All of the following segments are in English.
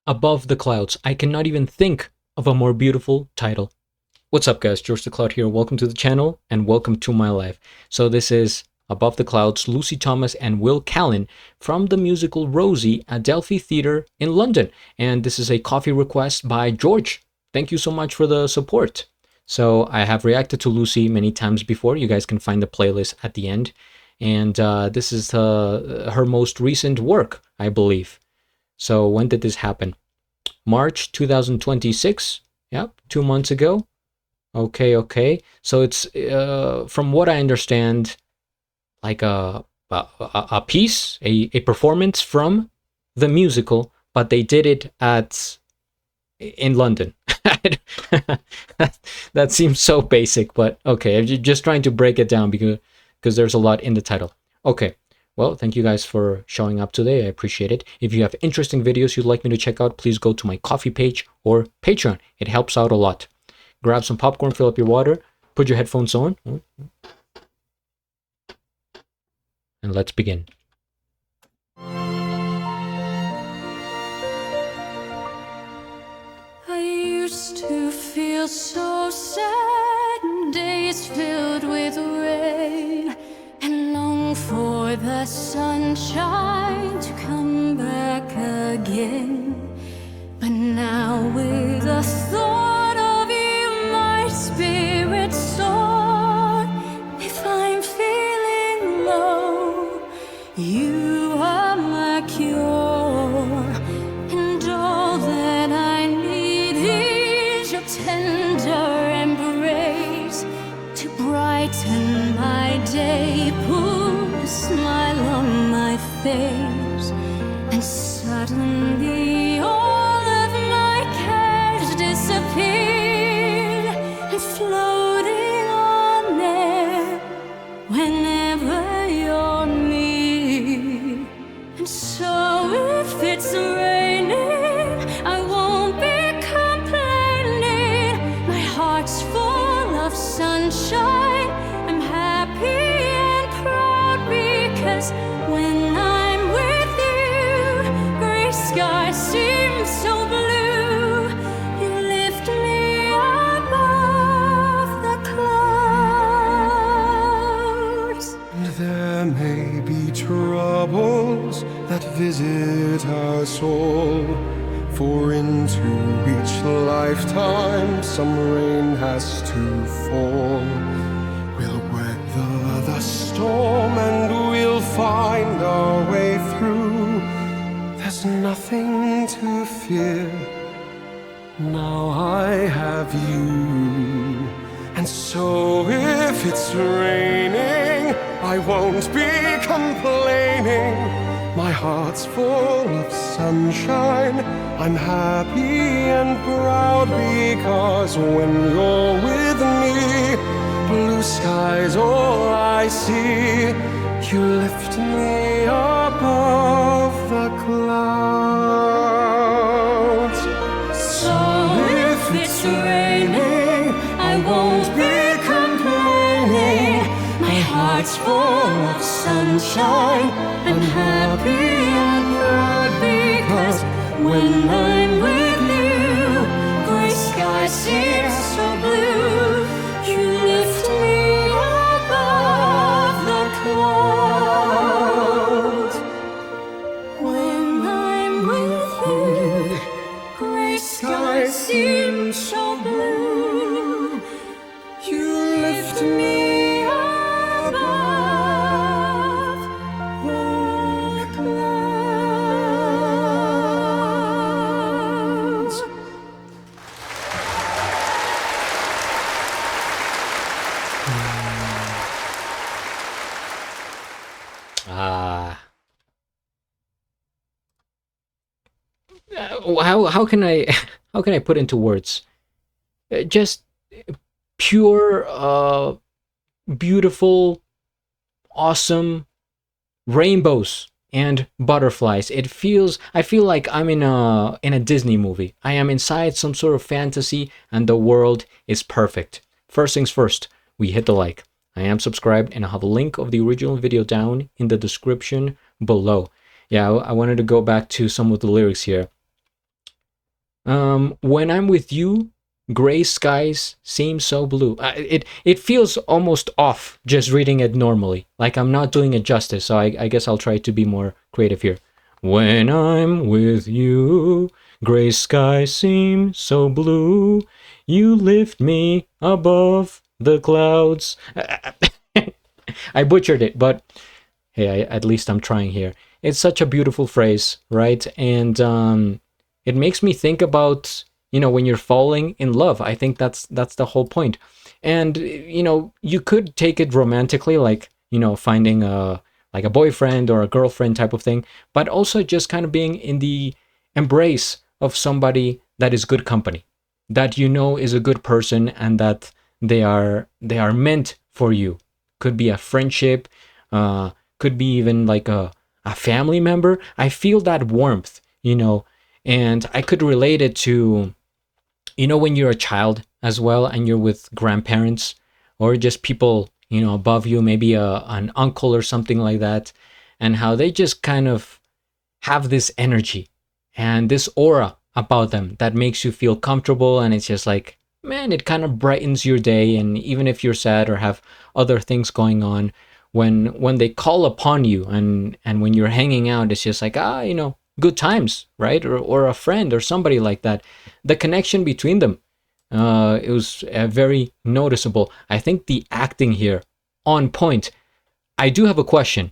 Above the Clouds. I cannot even think of a more beautiful title. What's up, guys? GeorgeTheCloud here. Welcome to the channel and welcome to my life. So this is Above the Clouds, Lucy Thomas and Will Callan from the musical Rosie at Delphi Theatre in London. And this is a coffee request by George. Thank you so much for the support. So I have reacted to Lucy many times before. You guys can find the playlist at the end. And this is her most recent work, I believe. So when did this happen? March 2026. Yep, 2 months ago. Okay. So it's from what I understand, like a piece, a performance from the musical, but they did it in London. That seems so basic, but okay. I'm just trying to break it down because there's a lot in the title. Okay. Well, thank you guys for showing up today. I appreciate it. If you have interesting videos you'd like me to check out, please go to my Ko-fi page or Patreon. It helps out a lot. Grab some popcorn, fill up your water, put your headphones on, and let's begin. I used to feel so sad, days filled with rain, and long for the sunshine to come back again. But now with the thought of you, my spirit soared. If I'm feeling low, you are my cure, and all that I need is your tender embrace to brighten my day, put a smile on my face, and suddenly all of my cares disappear, and floating on air whenever you're near. And so if it's raining, I won't be complaining. My heart's full of sunshine. I'm happy and proud because when I'm with you, gray skies seem so blue. You lift me above the clouds. There may be troubles that visit us all, for into each lifetime some rain has to fall. We'll weather the storm and we'll find our way through. There's nothing to fear, now I have you. And so if it's raining, I won't be complaining. My heart's full of sunshine. I'm happy and proud because when you're with me, blue skies all I see. You lift me above the clouds. So if it's raining, I won't be complaining. My heart's full of sunshine. I'm happy and proud because when I'm with you, gray skies seem so blue. You lift me above the clouds. When I'm with you, gray skies seem so blue. You lift me above the clouds. How can I put into words? Just pure, beautiful, awesome rainbows and butterflies. I feel like I'm in a Disney movie. I am inside some sort of fantasy and the world is perfect. First things first, we hit the like. I am subscribed and I'll have a link of the original video down in the description below. Yeah, I wanted to go back to some of the lyrics here. When I'm with you, gray skies seem so blue. It feels almost off just reading it normally. Like I'm not doing it justice. So I guess I'll try to be more creative here. When I'm with you, gray skies seem so blue. You lift me above the clouds. I butchered it, but hey, at least I'm trying here. It's such a beautiful phrase, right? And it makes me think about, when you're falling in love. I think that's the whole point. And you could take it romantically, like finding a boyfriend or a girlfriend type of thing, but also just kind of being in the embrace of somebody that is good company, that is a good person, and that they are meant for you. Could be a friendship, could be even like a family member. I feel that warmth, and I could relate it to, when you're a child as well and you're with grandparents or just people, above you, maybe an uncle or something like that, and how they just kind of have this energy and this aura about them that makes you feel comfortable. And it's just like, man, it kind of brightens your day. And even if you're sad or have other things going on, when they call upon you, and when you're hanging out, it's just like, good times, right? Or a friend or somebody like that. The connection between them, it was very noticeable. I think the acting here on point. I do have a question,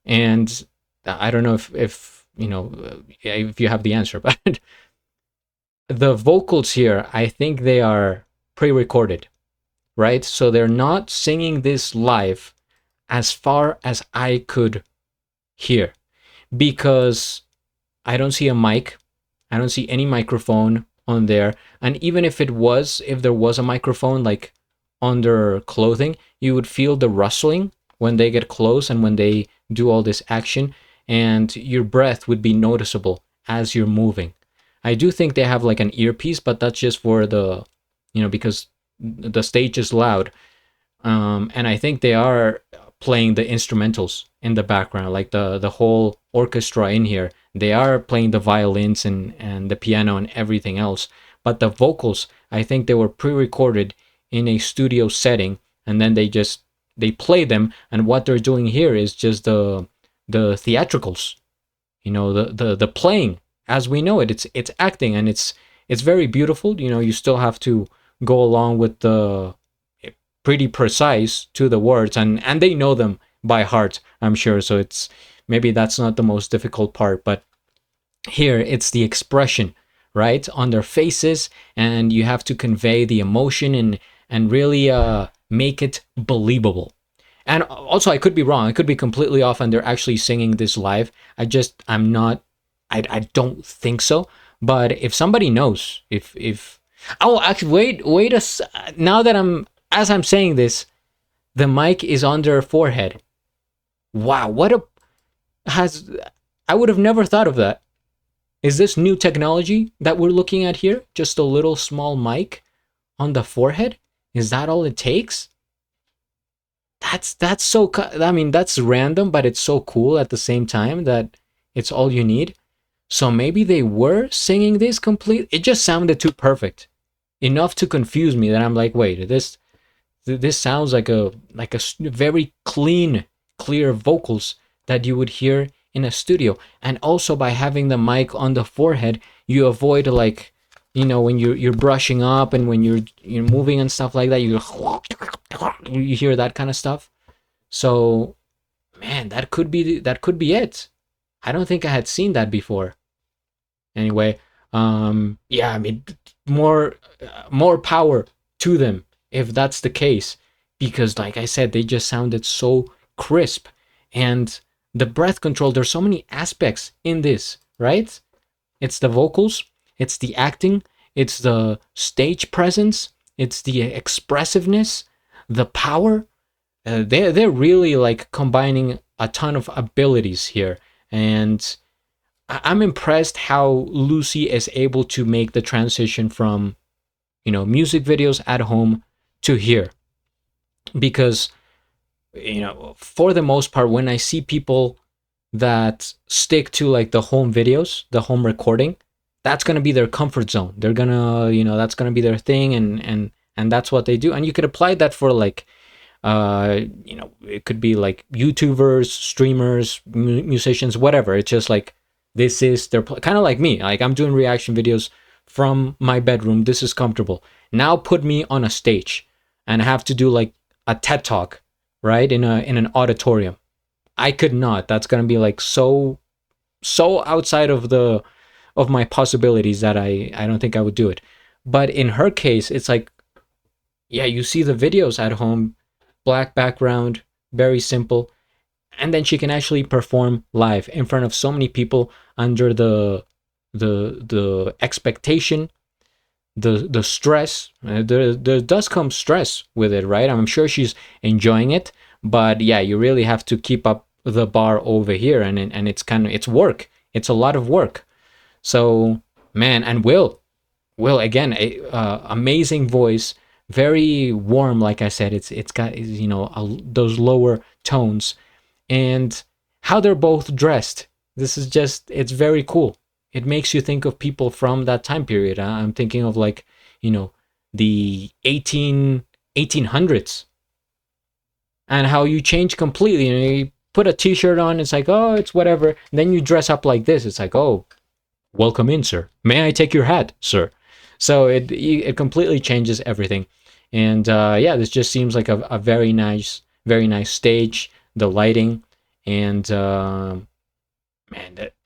and I don't know if you have the answer, but the vocals here, I think they are pre-recorded, right? So they're not singing this live, as far as I could hear, because I don't see a mic. I don't see any microphone on there. And even if there was a microphone like on their clothing, you would feel the rustling when they get close and when they do all this action, and your breath would be noticeable as you're moving. I do think they have like an earpiece, but that's just for the, because the stage is loud. And I think they are playing the instrumentals in the background, like the whole orchestra in here. They are playing the violins and the piano and everything else. But the vocals, I think they were pre-recorded in a studio setting, and then they play them. And what they're doing here is just the theatricals, the playing as we know it. It's acting, and it's very beautiful. You still have to go along with the pretty precise to the words, and they know them by heart, I'm sure. So it's maybe that's not the most difficult part, but here it's the expression, right, on their faces, and you have to convey the emotion and really make it believable. And also, I could be wrong. I could be completely off, and they're actually singing this live. I'm not. I don't think so. But if somebody knows, if oh, actually, wait now that as I'm saying this, the mic is on their forehead. Wow, I would have never thought of that. Is this new technology that we're looking at here? Just a little small mic on the forehead? Is that all it takes? That's so, I mean, that's random, but it's so cool at the same time that it's all you need. So maybe they were singing this complete. It just sounded too perfect, enough to confuse me that I'm like, wait, this sounds like a very clear vocals that you would hear in a studio. And also, by having the mic on the forehead, you avoid, like, when you're brushing up and when you're moving and stuff like that, you hear that kind of stuff. So, man, that could be it. I don't think I had seen that before. Anyway, yeah, I mean, more power to them if that's the case, because like I said, they just sounded so crisp. And the breath control, there's so many aspects in this, right? It's the vocals, it's the acting, it's the stage presence, it's the expressiveness, the power. They're really like combining a ton of abilities here. And I'm impressed how Lucy is able to make the transition from, music videos at home to here. Because, for the most part, when I see people that stick to like the home videos, the home recording, that's going to be their comfort zone. They're going to, you know, that's going to be their thing, and that's what they do. And you could apply that for like you know, it could be like YouTubers, streamers, musicians, whatever. It's just like this is their kind of like me. Like I'm doing reaction videos from my bedroom. This is comfortable. Now put me on a stage and have to do like a TED talk, right? In an auditorium. I could not. That's gonna be like so outside of my possibilities that I don't think I would do it. But in her case, it's like, yeah, you see the videos at home, black background, very simple, and then she can actually perform live in front of so many people under the expectation, the stress. There does come stress with it, right? I'm sure she's enjoying it, but yeah, you really have to keep up the bar over here, and it's work. It's a lot of work. So man, and Will again, amazing voice, very warm. Like I said, it's got, you know, those lower tones, and how they're both dressed. This is just, it's very cool. It makes you think of people from that time period. I'm thinking of like, you know, the 1800s, and how you change completely. You know, you put a t-shirt on, it's like, oh, it's whatever. And then you dress up like this, it's like, oh, welcome in, sir. May I take your hat, sir? So it completely changes everything. And yeah, this just seems like a very nice stage. The lighting, and man,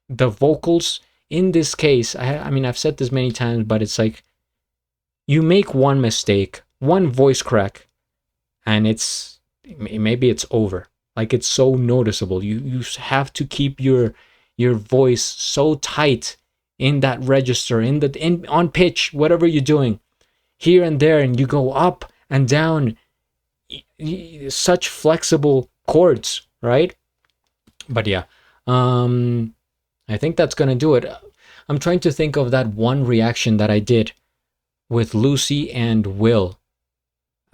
the vocals in this case. I mean, I've said this many times, but it's like you make one mistake, one voice crack, and maybe it's over. Like it's so noticeable. You have to keep your voice so tight in that register, on pitch, whatever you're doing, here and there, and you go up and down, such flexible chords, right? But yeah, I think that's gonna do it. I'm trying to think of that one reaction that I did with Lucy and Will.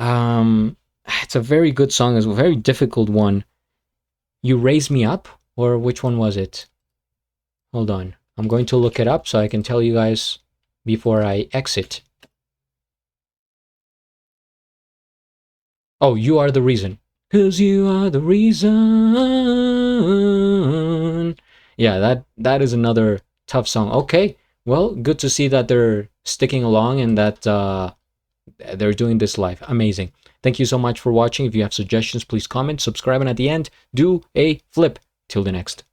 It's a very good song, it's a very difficult one. You Raise Me Up, or which one was it? Hold on, I'm going to look it up so I can tell you guys before I exit. Oh, You Are the Reason. 'Cause you are the reason. Yeah, that is another tough song. Okay, well, good to see that they're sticking along and that they're doing this live. Amazing. Thank you so much for watching. If you have suggestions, please comment, subscribe, and at the end, do a flip. Till the next.